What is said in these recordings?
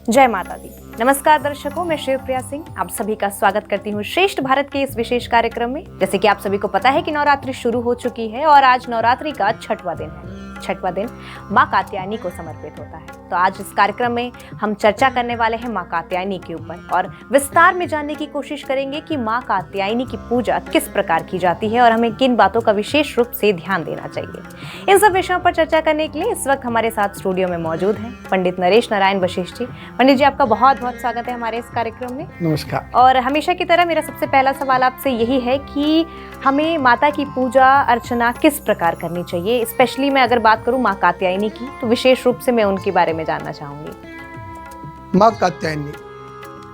जय माता दी। नमस्कार दर्शकों, मैं शिवप्रिया सिंह आप सभी का स्वागत करती हूँ श्रेष्ठ भारत के इस विशेष कार्यक्रम में। जैसे कि आप सभी को पता है कि नवरात्रि शुरू हो चुकी है और आज नवरात्रि का छठवां दिन है। छठवां दिन माँ कात्यायनी को समर्पित होता है। तो आज इस कार्यक्रम में हम चर्चा करने वाले हैं माँ कात्यायनी के ऊपर और विस्तार में जानने की कोशिश करेंगे कि माँ कात्यायनी की पूजा किस प्रकार की जाती है और हमें किन बातों का विशेष रूप से ध्यान देना चाहिए। इन सब विषयों पर चर्चा करने के लिए इस वक्त हमारे साथ स्टूडियो में मौजूद हैं पंडित नरेश नारायण वशिष्ठ जी। पंडित जी, आपका बहुत बहुत स्वागत है हमारे इस कार्यक्रम में। नमस्कार। और हमेशा की तरह मेरा सबसे पहला सवाल आपसे यही है कि हमें माता की पूजा अर्चना किस प्रकार करनी चाहिए। स्पेशली मैं अगर बात करूं माँ कात्यायनी की, तो विशेष रूप से मैं उनके बारे में जानना चाहूंगी। माँ कात्यायनी,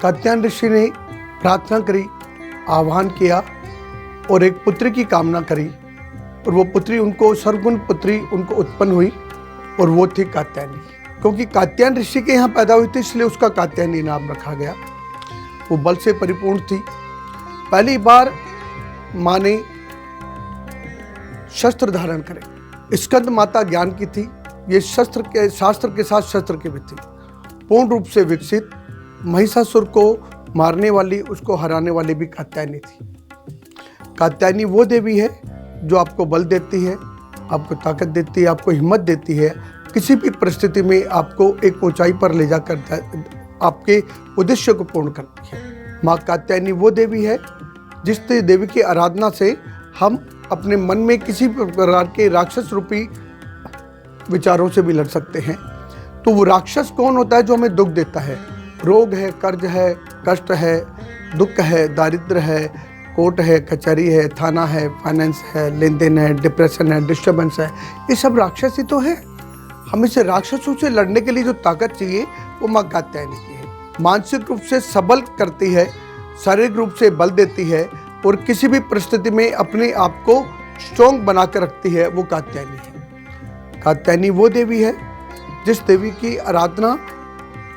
कात्यायन ऋषि ने प्रार्थना करी, आह्वान किया और एक पुत्री की कामना करी और वो पुत्री उनको सर्वगुण पुत्री उनको उत्पन्न हुई और वो थी कात्यायनी। क्योंकि कात्यायन ऋषि के यहाँ पैदा हुई थी इसलिए उसका कात्यायनी नाम रखा गया। वो बल से परिपूर्ण थी। पहली बार माँ ने शस्त्र धारण करे। स्कंद माता ज्ञान की थी। ये शास्त्र के साथ शस्त्र की भी थी। पूर्ण रूप से विकसित, महिषासुर को मारने वाली, उसको हराने वाली भी कात्यायनी थी। कात्यायनी वो देवी है जो आपको बल देती है, आपको ताकत देती है, आपको हिम्मत देती है। किसी भी परिस्थिति में आपको एक ऊंचाई पर ले जाकर आपके उद्देश्य को पूर्ण करती है। माँ कात्यायनी वो देवी है जिस देवी की आराधना से हम अपने मन में किसी प्रकार के राक्षस रूपी विचारों से भी लड़ सकते हैं। तो वो राक्षस कौन होता है जो हमें दुख देता है? रोग है, कर्ज है, कष्ट है, दुख है, दारिद्र है, कोर्ट है, कचहरी है, थाना है, फाइनेंस है, लेन देन है, डिप्रेशन है, डिस्टर्बेंस है, ये सब राक्षस ही तो है। हमें से राक्षसों से लड़ने के लिए जो ताकत चाहिए वो माँ कात्यायनी की है। मानसिक रूप से सबल करती है, शारीरिक रूप से बल देती है और किसी भी परिस्थिति में अपने आप को स्ट्रॉन्ग बना कर रखती है, वो कात्यायनी है। कात्यायनी वो देवी है जिस देवी की आराधना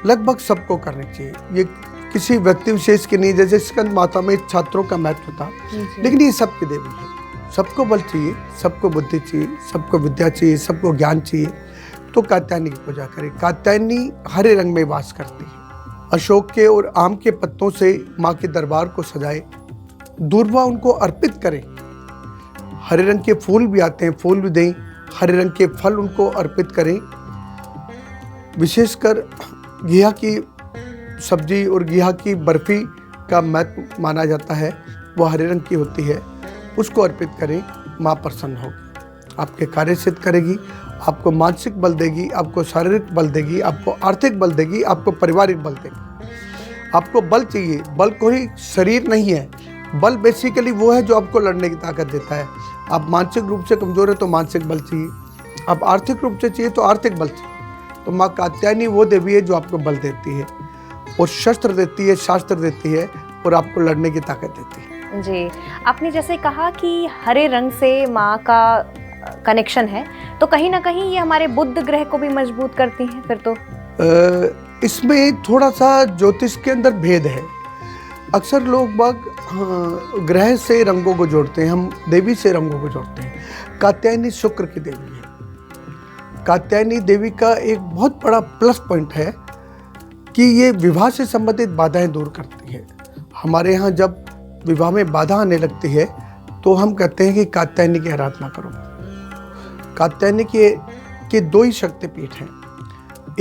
लगभग सबको करनी चाहिए। ये किसी व्यक्ति विशेष की नहीं, जैसे स्कंद माता में छात्रों का महत्व था, लेकिन ये सबकी देवी है। सबको बल चाहिए, सबको बुद्धि चाहिए, सबको विद्या चाहिए, सबको ज्ञान चाहिए, तो कात्यायनी की पूजा करें। कात्यायनी हरे रंग में वास करती है। अशोक के और आम के पत्तों से माँ के दरबार को सजाए, दूर्वा उनको अर्पित करें। हरे रंग के फूल भी आते हैं, फूल भी दें। हरे रंग के फल उनको अर्पित करें। विशेषकर घिया की सब्जी और घिया की बर्फी का महत्व माना जाता है, वो हरे रंग की होती है, उसको अर्पित करें। माँ प्रसन्न होगी, आपके कार्य सिद्ध करेगी, आपको मानसिक बल देगी, आपको शारीरिक बल देगी, आपको आर्थिक बल देगी, आपको पारिवारिक बल देगी। आपको बल चाहिए। बल कोई शरीर नहीं है, बल बेसिकली वो है जो आपको लड़ने की ताकत देता है। आप मानसिक रूप से कमजोर है तो मानसिक बल चाहिए, आप आर्थिक रूप से चाहिए तो आर्थिक बल चाहिए। तो माँ कात्यायनी वो देवी है जो आपको बल देती है और शस्त्र देती है, शास्त्र देती है और आपको लड़ने की ताकत देती है। जी, आपने जैसे कहा कि हरे रंग से माँ का कनेक्शन है, तो कहीं ना कहीं ये हमारे बुध ग्रह को भी मजबूत करती हैं फिर तो? इसमें थोड़ा सा ज्योतिष के अंदर भेद है। अक्सर लोग ग्रह से रंगों को जोड़ते हैं, हम देवी से रंगों को जोड़ते हैं। कात्यायनी शुक्र की देवी है। कात्यायनी देवी का एक बहुत बड़ा प्लस पॉइंट है कि ये विवाह से संबंधित बाधाएं दूर करती है। हमारे यहाँ जब विवाह में बाधा आने लगती है तो हम कहते हैं कि कात्यायनी की आराधना करो। कात्यायनी के दो ही शक्तिपीठ हैं।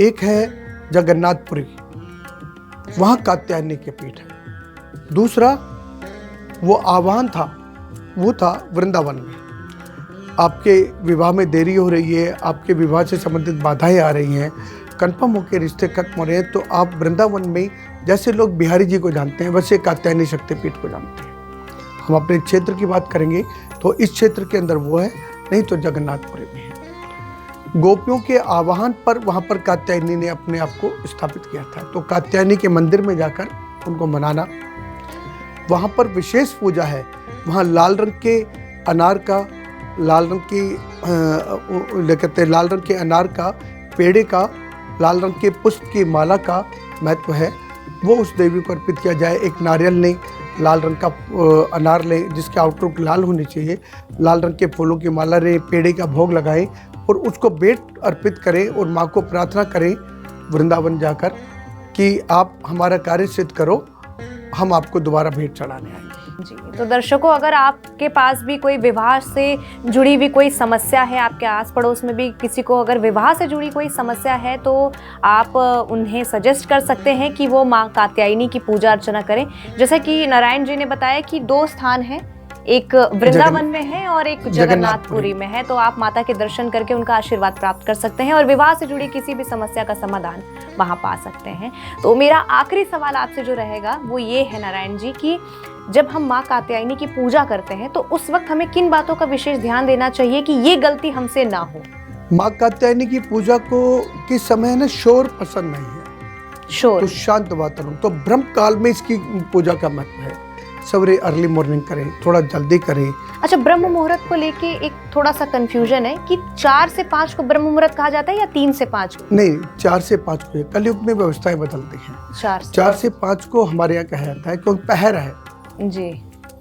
एक है जगन्नाथपुरी, वहाँ कात्यायनी के पीठ है। दूसरा वो आह्वान था, वो था वृंदावन में। आपके विवाह में देरी हो रही है, आपके विवाह से संबंधित बाधाएं आ रही हैं, कंफर्म होकर रिश्ते खत्म हो रहे हैं, तो आप वृंदावन में, जैसे लोग बिहारी जी को जानते हैं वैसे कात्यायनी शक्तिपीठ को जानते हैं। हम अपने क्षेत्र की बात करेंगे तो इस क्षेत्र के अंदर वो है, नहीं तो जगन्नाथपुरी में है। गोपियों के आह्वान पर वहाँ पर कात्यायनी ने अपने आप को स्थापित किया था। तो कात्यायनी के मंदिर में जाकर उनको मनाना, वहाँ पर विशेष पूजा है। वहाँ लाल रंग के अनार का, लाल रंग के अनार का, पेड़े का, लाल रंग के पुष्प की माला का महत्व है। वो उस देवी को अर्पित किया जाए। एक नारियल लें, लाल रंग का अनार लें जिसकी आउटलुक लाल होनी चाहिए, लाल रंग के फूलों की माला लें, पेड़े का भोग लगाएं और उसको बेट अर्पित करें और माँ को प्रार्थना करें वृंदावन जाकर कि आप हमारा कार्य सिद्ध करो, हम आपको दोबारा भेंट चढ़ाने आएंगे। जी, तो दर्शकों, अगर आपके पास भी कोई विवाह से जुड़ी हुई कोई समस्या है, आपके आस पड़ोस में भी किसी को अगर विवाह से जुड़ी कोई समस्या है, तो आप उन्हें सजेस्ट कर सकते हैं कि वो माँ कात्यायनी की पूजा अर्चना करें। जैसे कि नारायण जी ने बताया कि 2 स्थान हैं, एक वृंदावन में है और एक जगन्नाथपुरी में है, तो आप माता के दर्शन करके उनका आशीर्वाद प्राप्त कर सकते हैं और विवाह से जुड़ी किसी भी समस्या का समाधान वहां पा सकते हैं। तो मेरा आखिरी सवाल आपसे जो रहेगा वो ये है नारायण जी कि जब हम माँ कात्यायनी की पूजा करते हैं तो उस वक्त हमें किन बातों का विशेष ध्यान देना चाहिए कि ये गलती हमसे ना हो? माँ कात्यायनी की पूजा को किस समय ना शोर पसंद नहीं है, शोर, तो शांत वातावरण, तो ब्रह्म काल में इसकी पूजा का महत्व है। सवेरे अर्ली मॉर्निंग करें, थोड़ा जल्दी करें। अच्छा, ब्रह्म मुहूर्त को लेके एक थोड़ा सा कंफ्यूजन है कि 4 से 5 को ब्रह्म मुहूर्त कहा जाता है या 3 से 5 को? नहीं, 4 से 5 को। कलयुग में व्यवस्थाएं बदलती हैं। 4 से 5 को हमारे यहाँ कहा जाता है क्योंकि पहर है जी,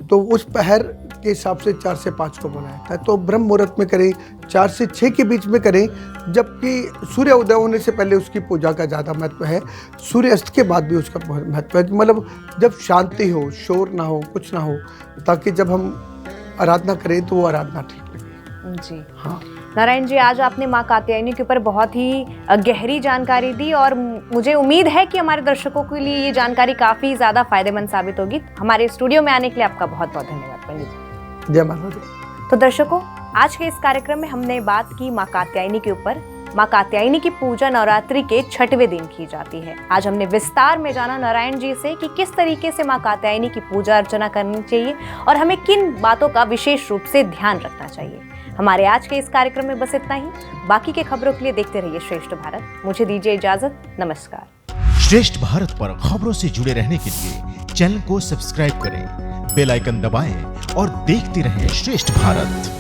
तो उस पहर के हिसाब से 4 से 5 को बोला जाता है। तो ब्रह्म मुहूर्त में करें, 4 से 6 के बीच में करें, जबकि सूर्य उदय होने से पहले उसकी पूजा का ज़्यादा महत्व है। सूर्य अस्त के बाद भी उसका महत्व है, मतलब जब शांति हो, शोर ना हो, कुछ ना हो, ताकि जब हम आराधना करें तो वो आराधना ठीक लगे। जी हाँ नारायण जी, आज आपने माँ कात्यायनी के ऊपर बहुत ही गहरी जानकारी दी और मुझे उम्मीद है कि हमारे दर्शकों के लिए ये जानकारी काफ़ी ज़्यादा फायदेमंद साबित होगी। हमारे स्टूडियो में आने के लिए आपका बहुत बहुत धन्यवाद पंडित जी। जय माता दी। तो दर्शकों, आज के इस कार्यक्रम में हमने बात की माँ कात्यायनी के ऊपर। माँ कात्यायनी की पूजा नवरात्रि के 6वें दिन की जाती है। आज हमने विस्तार में जाना नारायण जी से कि किस तरीके से माँ कात्यायनी की पूजा अर्चना करनी चाहिए और हमें किन बातों का विशेष रूप से ध्यान रखना चाहिए। हमारे आज के इस कार्यक्रम में बस इतना ही। बाकी के खबरों के लिए देखते रहिए श्रेष्ठ भारत। मुझे दीजिए इजाजत, नमस्कार। श्रेष्ठ भारत पर खबरों से जुड़े रहने के लिए चैनल को सब्सक्राइब करें, बेल आइकन दबाएं और देखते रहें श्रेष्ठ भारत।